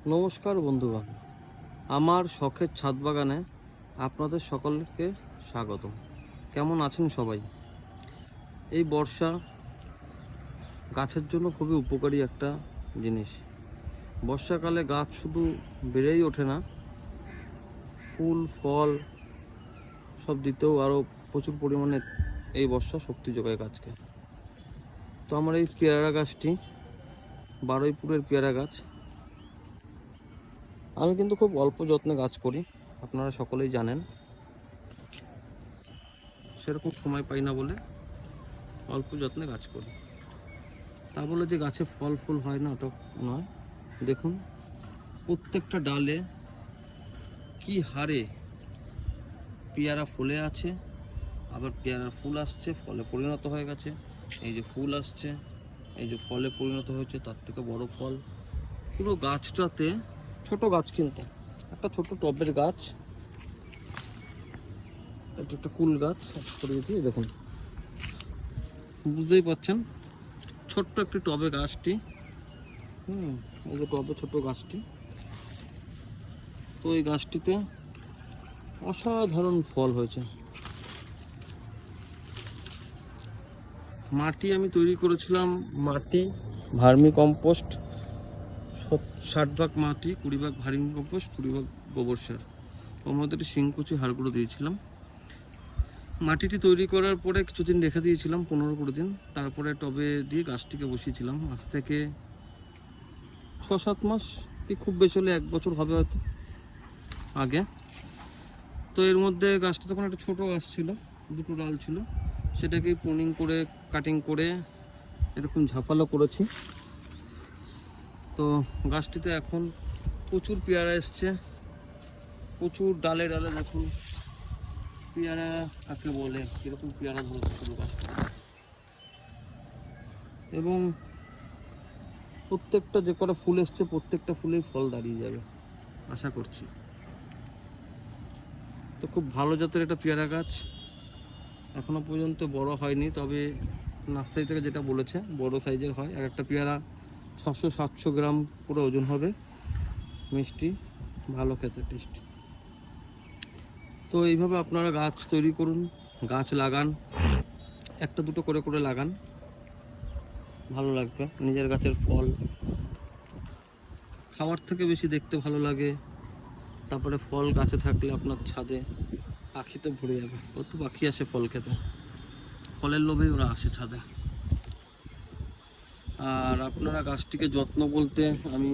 নমস্কার বন্ধুগণ, আমার শখের ছাদ বাগানে আপনাদের সকলকে স্বাগত। কেমন আছেন সবাই? এই বর্ষা গাছের জন্য খুবই উপকারী একটা জিনিস। বর্ষাকালে গাছ শুধু বেড়েই ওঠে না, ফুল ফল সব দিতেও আরও প্রচুর পরিমাণে এই বর্ষা শক্তি যোগায় গাছকে। তো আমার এই পেয়ারা গাছটি বারুইপুরের পেয়ারা গাছ। আমি কিন্তু খুব অল্প যত্নে গাছ করি, আপনারা সকলেই জানেন। সেরকম সময় পাই না বলে অল্প যত্নে গাছ করি। তা বলে যে গাছে ফল ফুল হয় না, ওটা নয়। দেখুন প্রত্যেকটা ডালে কি হারে পেয়ারা ফুলে আছে, আবার পেয়ারার ফুল আসছে, ফলে পরিণত হয়ে গেছে। এই যে ফুল আসছে, এই যে ফলে পরিণত হয়েছে, তার থেকে বড় ফল। পুরো গাছটাতে, ছোট গাছ কিন্তু একটা ছোট টবের গাছ, এটা একটা কুল গাছ করে দিয়েছি। দেখুন, বুঝতেই পারছেন, ছোট্ট একটি টবে গাছটি। এই যে টবে ছোট গাছটি, তো এই গাছটিতে অসাধারণ ফল হয়েছে। মাটি আমি তৈরি করেছিলাম, মাটি ভার্মি কম্পোস্ট 60 ভাগ মাটি, 20 ভাগ ভার্মি কম্পোস্ট, 20 ভাগ গোবর সার, ওর মধ্যে একটি শিংকুচি হাড় গুঁড়ো দিয়েছিলাম। মাটিটি তৈরি করার পরে কিছুদিন রেখে দিয়েছিলাম, 15-20 দিন। তারপরে টবে দিয়ে গাছটিকে বসিয়েছিলাম। আজ থেকে 6-7 মাস, কি খুব বেশি হলে 1 বছর হবে হয়তো আগে। তো এর মধ্যে গাছটা তখন একটা ছোট গাছ ছিল, 2টো ডাল ছিল, সেটাকে প্রুনিং করে কাটিং করে এরকম ঝাপালো করেছি। তো গাছটিতে এখন প্রচুর পেয়ারা এসছে, প্রচুর ডালে ডালে দেখুন পেয়ারা কাকে বলে, কীরকম পেয়ারা ধরেছে পুরো গাছটা। এবং প্রত্যেকটা যে কটা ফুল এসছে, প্রত্যেকটা ফুলেই ফল দাঁড়িয়ে যাবে আশা করছি। তো খুব ভালো জাতের একটা পেয়ারা গাছ, এখনো পর্যন্ত বড় হয়নি, তবে নার্সারি থেকে যেটা বলেছে বড় সাইজের হয়। এক একটা পেয়ারা 600-700 গ্রাম করে ওজন হবে, মিষ্টি, ভালো খেতে, টেস্টি। তো এইভাবে আপনারা গাছ তৈরি করুন, গাছ লাগান, একটা দুটো করে করে লাগান, ভালো লাগবে। নিজের গাছের ফল খাওয়ার থেকে বেশি দেখতে ভালো লাগে। তারপরে ফল গাছে থাকলে আপনার ছাদে পাখিতে ভরে যাবে, কত পাখি আসে ফল খেতে, ফলের লোভেই ওরা আসে ছাদে। আর আপনারা গাছটিকে যত্ন বলতে আমি